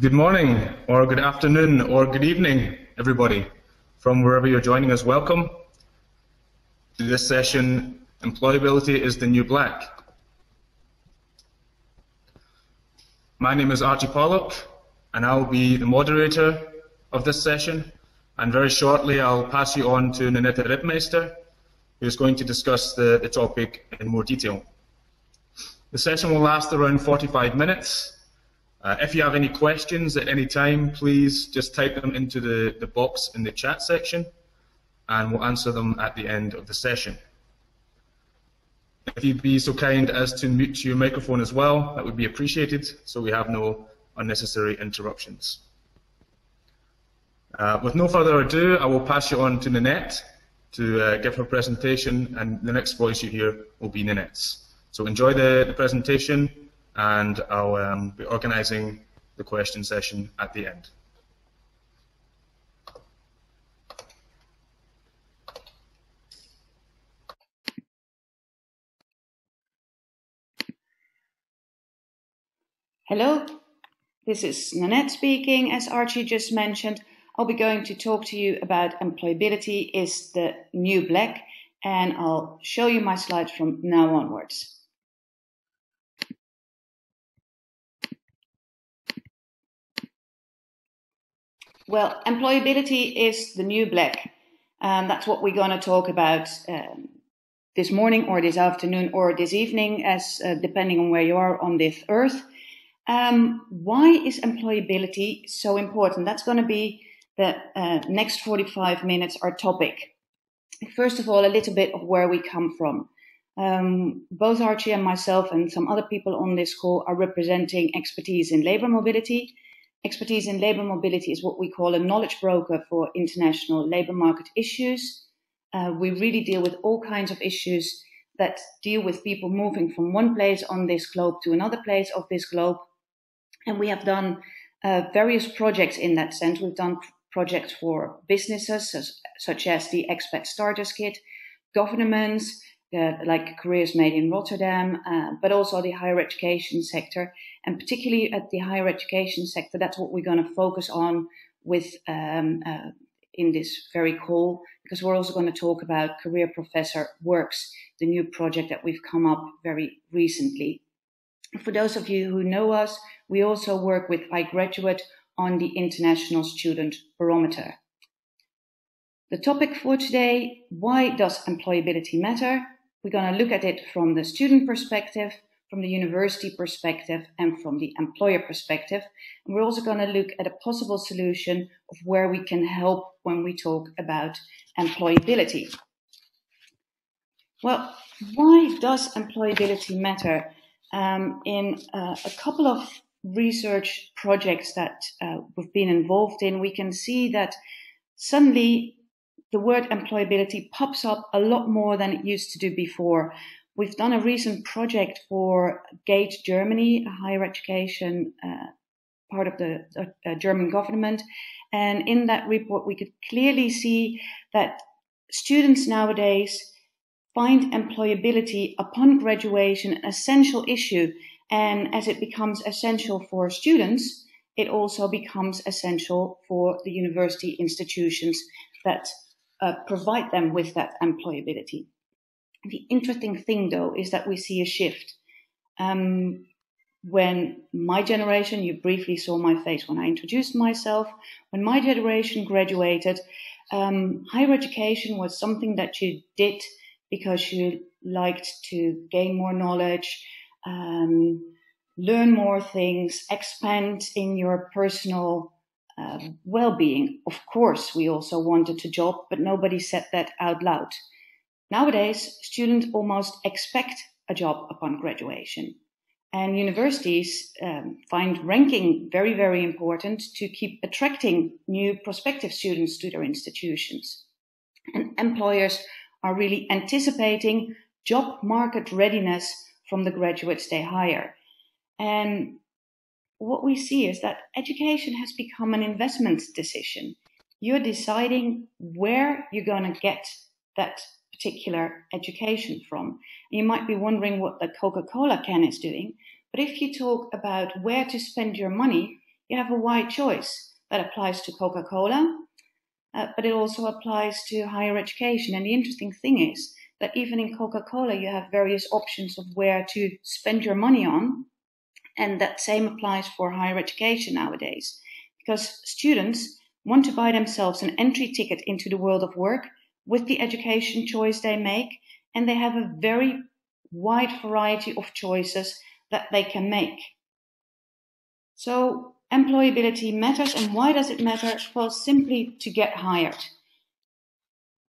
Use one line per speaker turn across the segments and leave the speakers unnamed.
Good morning, or good afternoon, or good evening, everybody. From wherever you're joining us, welcome to this session, Employability is the New Black. My name is Archie Pollock, and I'll be the moderator of this session. And very shortly, I'll pass you on to Nanette Ripmeister, who's going to discuss the topic in more detail. The session will last around 45 minutes. If you have any questions at any time, please just type them into the box in the chat section, and we'll answer them at the end of the session. If you'd be so kind as to mute your microphone as well, that would be appreciated, so we have no unnecessary interruptions. With no further ado, I will pass you on to Nanette to give her presentation, and the next voice you hear will be Nanette's. So enjoy the presentation, and I'll be organising the question session at the end.
Hello, this is Nanette speaking. As Archie just mentioned, I'll be going to talk to you about employability is the new black, and I'll show you my slides from now onwards. Well, employability is the new black. That's what we're going to talk about this morning or this afternoon or this evening, as depending on where you are on this earth. Why is employability so important? That's going to be the next 45 minutes, our topic. First of all, a little bit of where we come from. Both Archie and myself and some other people on this call are representing expertise in labor mobility. Expertise in labor mobility is what we call a knowledge broker for international labor market issues. We really deal with all kinds of issues that deal with people moving from one place on this globe to another place of this globe. And we have done various projects in that sense. We've done projects for businesses, such as the Expat Starters Kit, governments, like Careers Made in Rotterdam, but also the higher education sector. And particularly at the higher education sector, that's what we're going to focus on with in this very call, because we're also going to talk about CareerProfessor.works, the new project that we've come up very recently. For those of you who know us, we also work with iGraduate on the International Student Barometer. The topic for today, why does employability matter? We're going to look at it from the student perspective, from the university perspective, and from the employer perspective. And we're also going to look at a possible solution of where we can help when we talk about employability. Well, why does employability matter? In a couple of research projects that we've been involved in, we can see that suddenly the word employability pops up a lot more than it used to do before. We've done a recent project for GATE Germany, a higher education part of the German government. And in that report, we could clearly see that students nowadays find employability upon graduation an essential issue. And as it becomes essential for students, it also becomes essential for the university institutions that provide them with that employability. The interesting thing, though, is that we see a shift. When my generation, you briefly saw my face when I introduced myself, when my generation graduated, higher education was something that you did because you liked to gain more knowledge, learn more things, expand in your personal well-being. Of course, we also wanted a job, but nobody said that out loud. Nowadays, students almost expect a job upon graduation. And universities find ranking very, very important to keep attracting new prospective students to their institutions. And employers are really anticipating job market readiness from the graduates they hire. And what we see is that education has become an investment decision. You're deciding where you're going to get that particular education from. You might be wondering what the Coca-Cola can is doing, but if you talk about where to spend your money, you have a wide choice. That applies to Coca-Cola, but it also applies to higher education. And the interesting thing is that even in Coca-Cola, you have various options of where to spend your money on. And that same applies for higher education nowadays, because students want to buy themselves an entry ticket into the world of work with the education choice they make, and they have a very wide variety of choices that they can make. So employability matters, and why does it matter? Well, simply to get hired.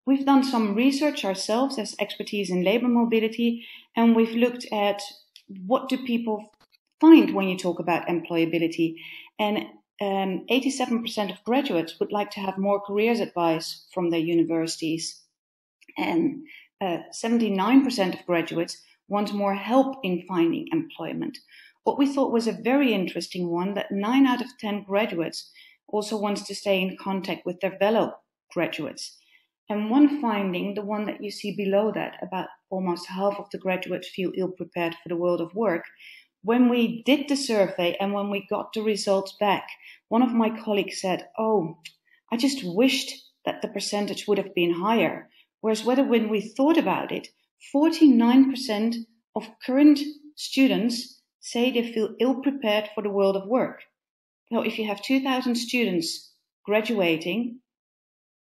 We've done some research ourselves as expertise in labor mobility, and we've looked at what do people find when you talk about employability. And 87% of graduates would like to have more careers advice from their universities. And 79% of graduates want more help in finding employment. What we thought was a very interesting one, that 9 out of 10 graduates also wants to stay in contact with their fellow graduates. And one finding, the one that you see below that, about almost half of the graduates feel ill-prepared for the world of work. When we did the survey and when we got the results back, one of my colleagues said, "Oh, I just wished that the percentage would have been higher." Whereas when we thought about it, 49% of current students say they feel ill-prepared for the world of work. So if you have 2,000 students graduating,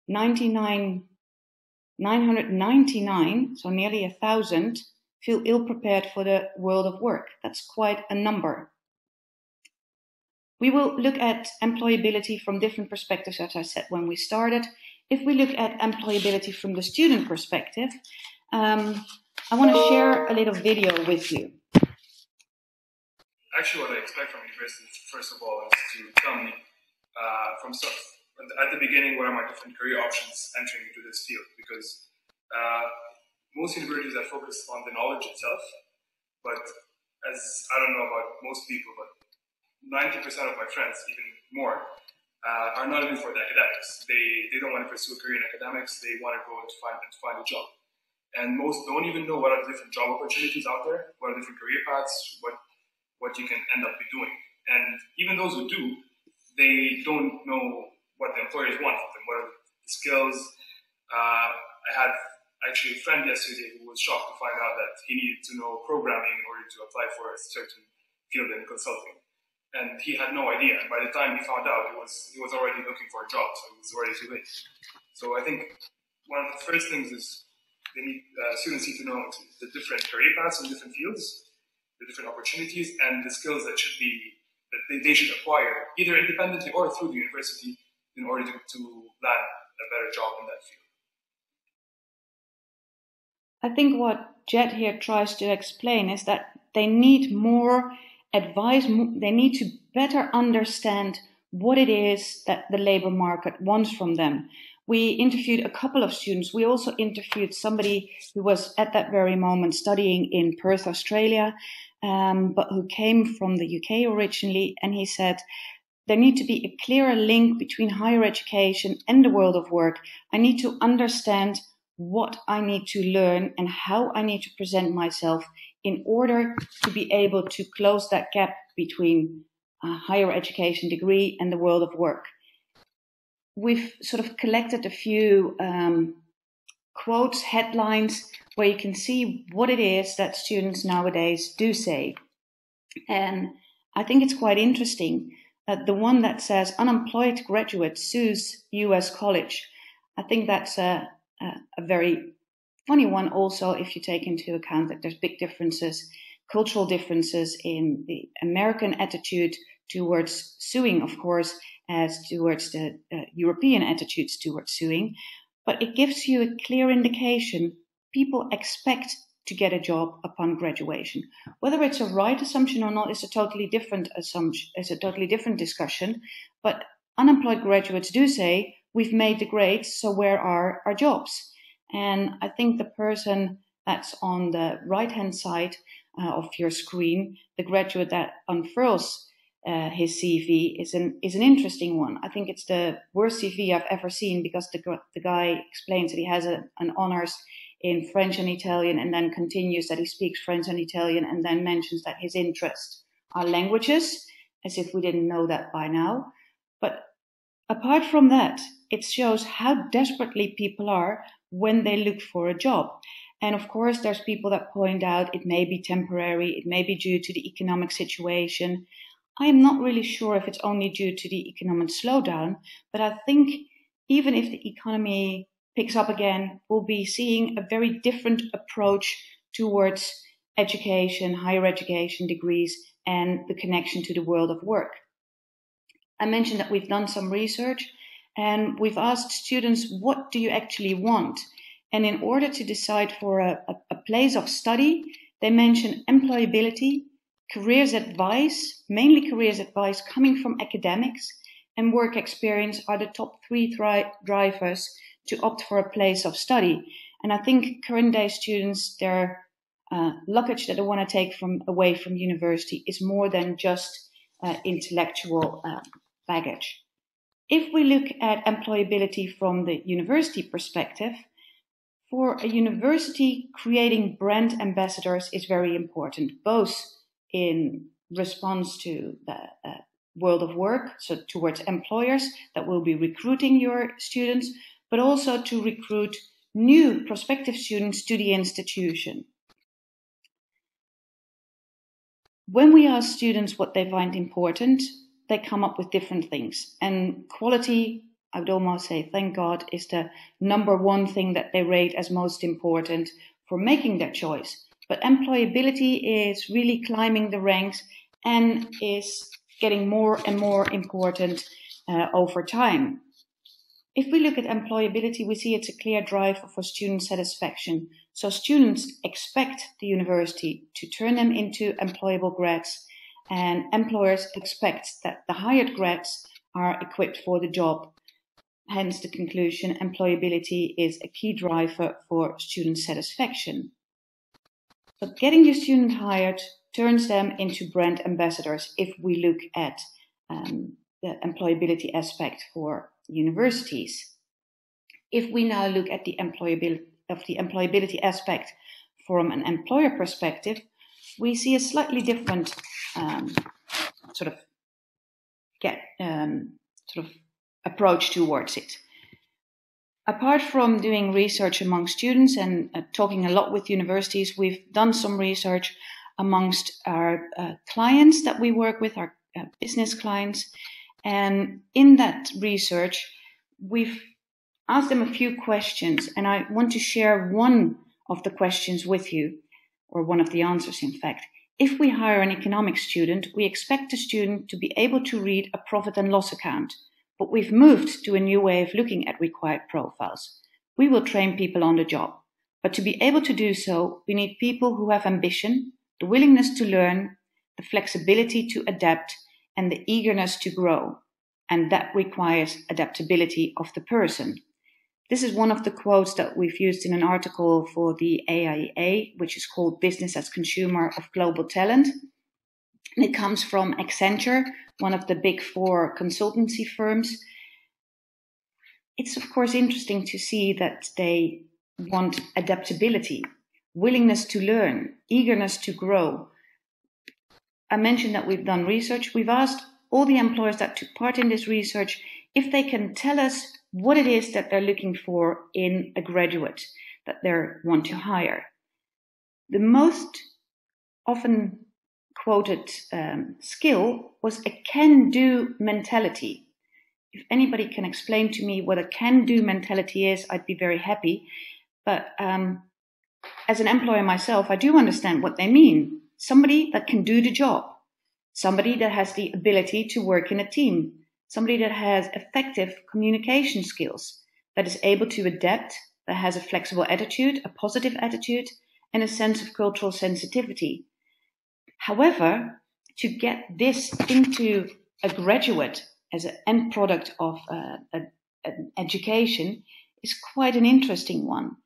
999, so nearly 1,000, feel ill-prepared for the world of work. That's quite a number. We will look at employability from different perspectives, as I said when we started. If we look at employability from the student perspective, I want to share a little video with you.
Actually, what I expect from university, first of all, is to tell me at the beginning what are my different career options entering into this field, because most universities are focused on the knowledge itself, but as I don't know about most people, but 90% of my friends, even more, are not in for the academics. They don't want to pursue a career in academics. They want to go and find a job. And most don't even know what are the different job opportunities out there, what are different career paths, what you can end up doing. And even those who do, they don't know what the employers want from them, what are the skills. I had actually a friend yesterday who was shocked to find out that he needed to know programming in order to apply for a certain field in consulting. And he had no idea. And by the time he found out, he was already looking for a job, so it was already too late. So I think one of the first things is students need to know the different career paths in different fields, the different opportunities, and the skills that they should acquire, either independently or through the university, in order to land a better job in that field.
I think what Jet here tries to explain is that they need more advice, they need to better understand what it is that the labor market wants from them. We interviewed a couple of students. We also interviewed somebody who was at that very moment studying in Perth, Australia, but who came from the UK originally, and he said, there needs to be a clearer link between higher education and the world of work. I need to understand what I need to learn and how I need to present myself in order to be able to close that gap between a higher education degree and the world of work. We've sort of collected a few quotes, headlines, where you can see what it is that students nowadays do say. And I think it's quite interesting. The one that says, unemployed graduate sues US college. I think that's a very funny one also, if you take into account that there's big differences, cultural differences in the American attitude towards suing, of course, as towards the European attitudes towards suing. But it gives you a clear indication people expect to get a job upon graduation. Whether it's a right assumption or not is a totally different assumption, is a totally different discussion. But unemployed graduates do say, we've made the grades, so where are our jobs? And I think the person that's on the right-hand side of your screen, the graduate that unfurls his CV, is an interesting one. I think it's the worst CV I've ever seen, because the guy explains that he has an honors in French and Italian, and then continues that he speaks French and Italian, and then mentions that his interests are languages as if we didn't know that by now. But apart from that, it shows how desperately people are when they look for a job. And of course, there's people that point out it may be temporary, it may be due to the economic situation. I am not really sure if it's only due to the economic slowdown, but I think even if the economy picks up again, we'll be seeing a very different approach towards education, higher education degrees, and the connection to the world of work. I mentioned that we've done some research and we've asked students, what do you actually want? And in order to decide for a place of study, they mention employability, careers advice, mainly careers advice coming from academics, and work experience are the top three drivers to opt for a place of study. And I think current day students, their luggage that they want to take away from university is more than just intellectual baggage. If we look at employability from the university perspective, for a university, creating brand ambassadors is very important, both in response to the world of work, so towards employers that will be recruiting your students, but also to recruit new prospective students to the institution. When we ask students what they find important, they come up with different things. And quality, I would almost say, thank God, is the number one thing that they rate as most important for making their choice. But employability is really climbing the ranks and is getting more and more important over time. If we look at employability, we see it's a clear driver for student satisfaction. So students expect the university to turn them into employable grads, and employers expect that the hired grads are equipped for the job. Hence the conclusion, employability is a key driver for student satisfaction. But getting your student hired turns them into brand ambassadors if we look at the employability aspect for universities. If we now look at the employability aspect from an employer perspective, we see a slightly different approach towards it. Apart from doing research among students and talking a lot with universities, we've done some research amongst our clients that we work with, our business clients. And in that research, we've asked them a few questions, and I want to share one of the questions with you, or one of the answers, in fact. If we hire an economics student, we expect the student to be able to read a profit and loss account, but we've moved to a new way of looking at required profiles. We will train people on the job, but to be able to do so, we need people who have ambition, the willingness to learn, the flexibility to adapt, and the eagerness to grow. And that requires adaptability of the person. This is one of the quotes that we've used in an article for the AIEA, which is called Business as Consumer of Global Talent. And it comes from Accenture, one of the big four consultancy firms. It's of course interesting to see that they want adaptability, willingness to learn, eagerness to grow. I mentioned that we've done research. We've asked all the employers that took part in this research if they can tell us what it is that they're looking for in a graduate that they want to hire. The most often quoted skill was a can-do mentality. If anybody can explain to me what a can-do mentality is, I'd be very happy. But as an employer myself, I do understand what they mean. Somebody that can do the job. Somebody that has the ability to work in a team. Somebody that has effective communication skills, that is able to adapt, that has a flexible attitude, a positive attitude, and a sense of cultural sensitivity. However, to get this into a graduate as an end product of an education is quite an interesting one.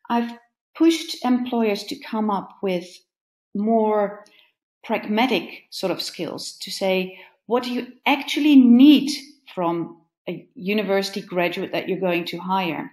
I've pushed employers to come up with more pragmatic sort of skills to say, what do you actually need from a university graduate that you're going to hire?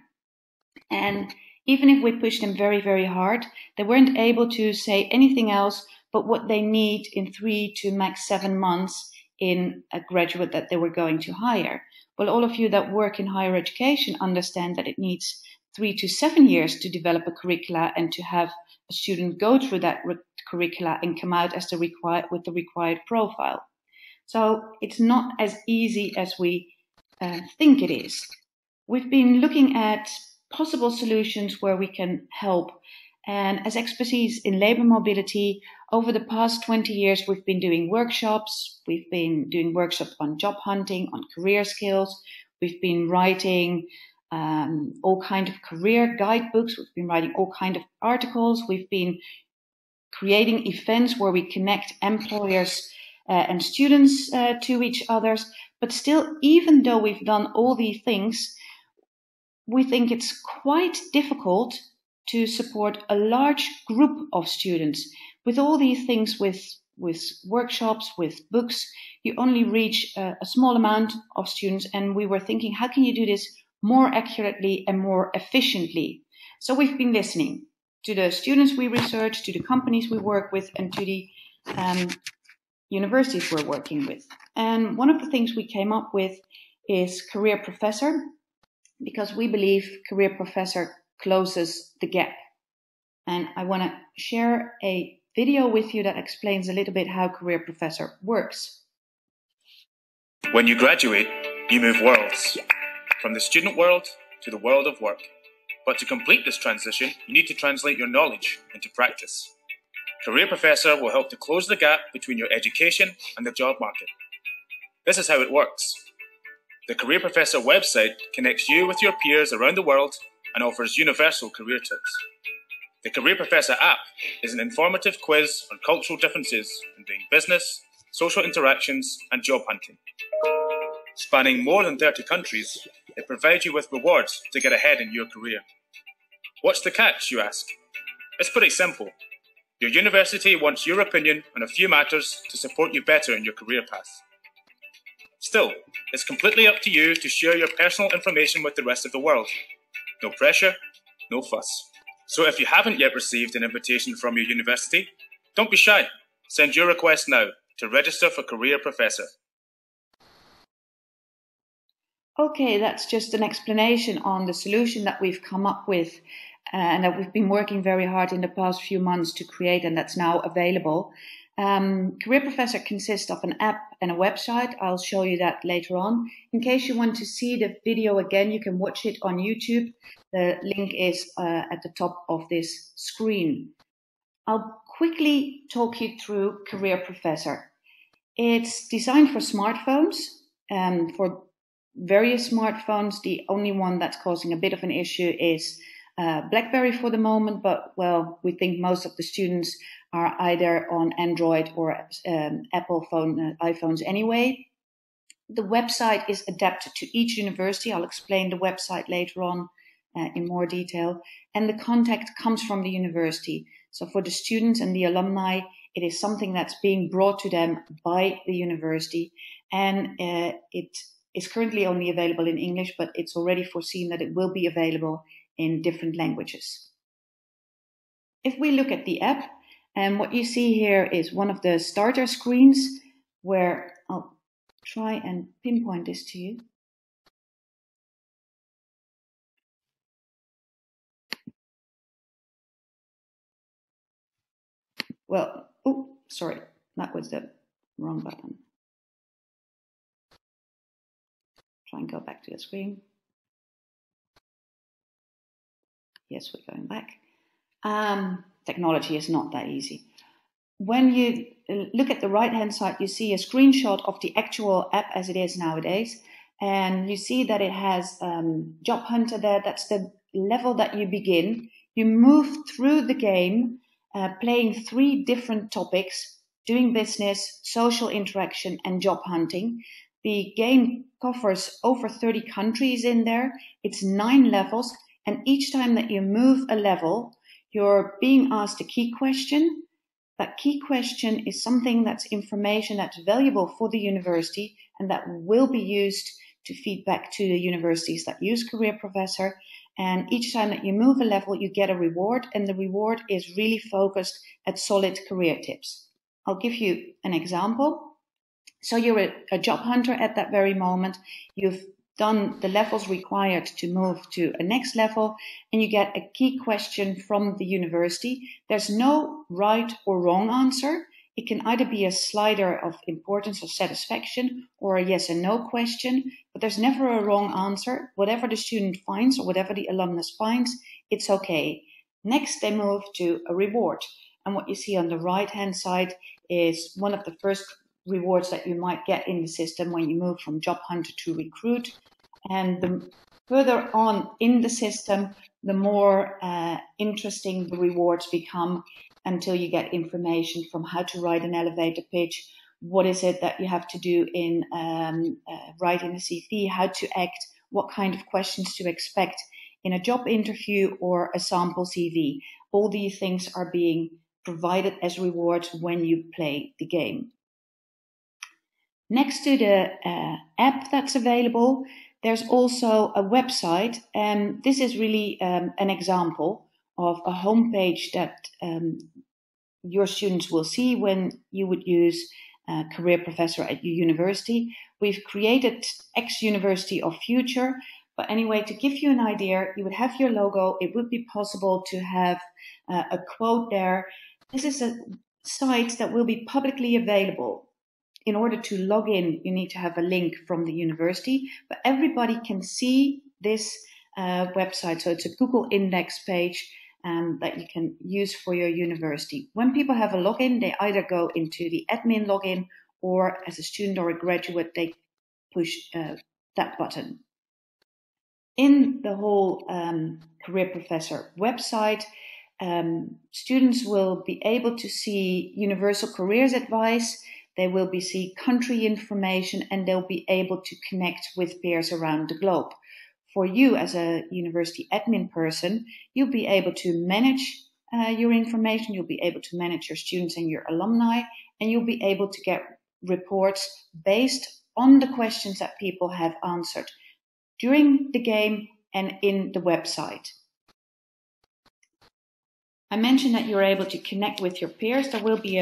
And even if we pushed them very, very hard, they weren't able to say anything else but what they need in 3 to max 7 months in a graduate that they were going to hire. Well, all of you that work in higher education understand that it needs 3 to 7 years to develop a curricula and to have a student go through that curricula and come out as with the required profile. So it's not as easy as we think it is. We've been looking at possible solutions where we can help. And as expertise in labor mobility, over the past 20 years, we've been doing workshops. We've been doing workshops on job hunting, on career skills. We've been writing all kinds of career guidebooks. We've been writing all kinds of articles. We've been creating events where we connect employers and students to each other. But still, even though we've done all these things, we think it's quite difficult to support a large group of students. With all these things, with workshops, with books, you only reach a small amount of students. And we were thinking, how can you do this more accurately and more efficiently? So we've been listening to the students we research, to the companies we work with, and to the universities we're working with. And one of the things we came up with is Career Professor, because we believe Career Professor closes the gap. And I want to share a video with you that explains a little bit how Career Professor works.
When you graduate, you move worlds, from the student world to the world of work. But to complete this transition, you need to translate your knowledge into practice. Career Professor will help to close the gap between your education and the job market. This is how it works. The Career Professor website connects you with your peers around the world and offers universal career tips. The Career Professor app is an informative quiz on cultural differences in doing business, social interactions, and job hunting. Spanning more than 30 countries, it provides you with rewards to get ahead in your career. What's the catch, you ask? It's pretty simple. Your university wants your opinion on a few matters to support you better in your career path. Still, it's completely up to you to share your personal information with the rest of the world. No pressure, no fuss. So if you haven't yet received an invitation from your university, don't be shy. Send your request now to register for Career Professor.
Okay, that's just an explanation on the solution that we've come up with and that we've been working very hard in the past few months to create, and that's now available. Career Professor consists of an app and a website. I'll show you that later on. In case you want to see the video again, you can watch it on YouTube. The link is at the top of this screen. I'll quickly talk you through Career Professor. It's designed for smartphones, for various smartphones. The only one that's causing a bit of an issue is BlackBerry for the moment, but well, we think most of the students are either on Android or Apple iPhones anyway. The website is adapted to each university. I'll explain the website later on in more detail. And the contact comes from the university. So for the students and the alumni, it is something that's being brought to them by the university. And it is currently only available in English, but it's already foreseen that it will be available in different languages. If we look at the app, and what you see here is one of the starter screens where I'll try and pinpoint this to you. Well, oh, sorry, that was the wrong button. Try and go back to the screen. Yes, we're going back. Technology is not that easy. When you look at the right-hand side, you see a screenshot of the actual app as it is nowadays. And you see that it has Job Hunter there. That's the level that you begin. You move through the game, playing 3 different topics: doing business, social interaction, and job hunting. The game covers over 30 countries in there. It's 9 levels. And each time that you move a level, you're being asked a key question. That key question is something that's information that's valuable for the university and that will be used to feed back to the universities that use Career Professor. And each time that you move a level, you get a reward, and the reward is really focused at solid career tips. I'll give you an example. So you're a job hunter at that very moment. You've done the levels required to move to a next level, and you get a key question from the university. There's no right or wrong answer. It can either be a slider of importance or satisfaction or a yes and no question, but there's never a wrong answer. Whatever the student finds or whatever the alumnus finds, it's okay. Next, they move to a reward. And what you see on the right-hand side is one of the first rewards that you might get in the system when you move from job hunter to recruit. And the further on in the system, the more interesting the rewards become, until you get information from how to write an elevator pitch, what is it that you have to do in writing a CV, how to act, what kind of questions to expect in a job interview or a sample CV. All these things are being provided as rewards when you play the game. Next to the app that's available, there's also a website, and this is really an example of a homepage that your students will see when you would use Career Professor at your university. We've created X-University of Future, but anyway, to give you an idea, you would have your logo. It would be possible to have a quote there. This is a site that will be publicly available. In order to log in, you need to have a link from the university, but everybody can see this website. So it's a Google index page that you can use for your university. When people have a login, they either go into the admin login, or as a student or a graduate, they push that button. In the whole Career Professor website, students will be able to see universal careers advice, they will see country information, and they'll be able to connect with peers around the globe. For you as a university admin person, you'll be able to manage your information, you'll be able to manage your students and your alumni, and you'll be able to get reports based on the questions that people have answered during the game and in the website. I mentioned that you're able to connect with your peers. There will be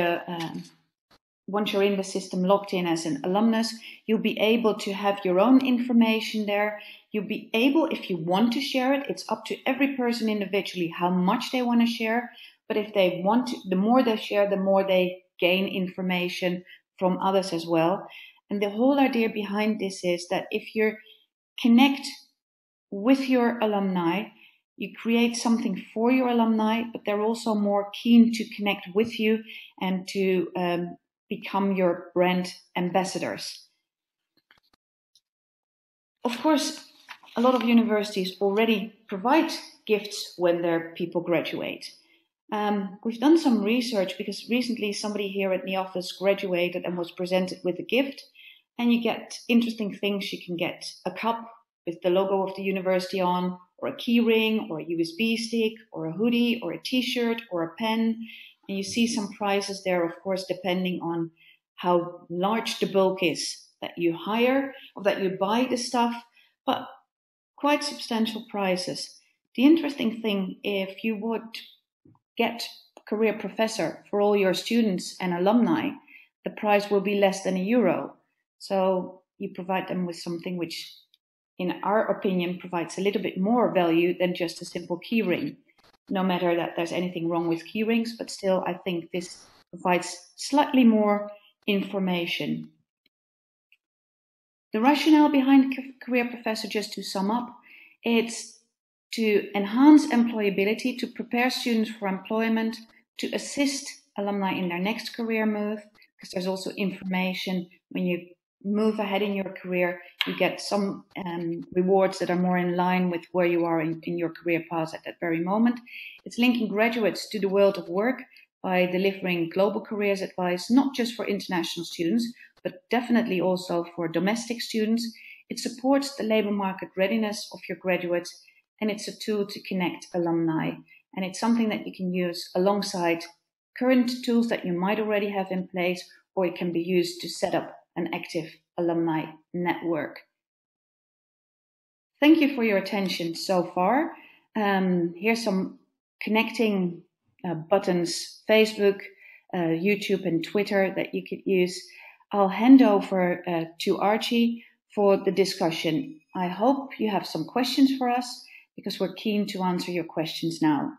once you're in the system logged in as an alumnus, you'll be able to have your own information there. You'll be able, if you want to share it, it's up to every person individually how much they want to share. But if they want to, the more they share, the more they gain information from others as well. And the whole idea behind this is that if you connect with your alumni, you create something for your alumni, but they're also more keen to connect with you and to become your brand ambassadors. Of course, a lot of universities already provide gifts when their people graduate. We've done some research because recently somebody here at the office graduated and was presented with a gift, and you get interesting things. You can get a cup with the logo of the university on, or a key ring, or a USB stick, or a hoodie, or a t-shirt, or a pen. And you see some prices there, of course, depending on how large the bulk is that you hire or that you buy the stuff, but quite substantial prices. The interesting thing, if you would get Career Professor for all your students and alumni, the price will be less than €1. So you provide them with something which, in our opinion, provides a little bit more value than just a simple key ring. No matter that there's anything wrong with key rings, but still I think this provides slightly more information. The rationale behind Career Professor, just to sum up, it's to enhance employability, to prepare students for employment, to assist alumni in their next career move, because there's also information when you move ahead in your career, you get some rewards that are more in line with where you are in your career path at that very moment. It's linking graduates to the world of work by delivering global careers advice, not just for international students, but definitely also for domestic students. It supports the labor market readiness of your graduates, and it's a tool to connect alumni. And it's something that you can use alongside current tools that you might already have in place, or it can be used to set up an active alumni network. Thank you for your attention so far. Here's some connecting buttons, Facebook, YouTube and Twitter that you could use. I'll hand over to Archie for the discussion. I hope you have some questions for us because we're keen to answer your questions now.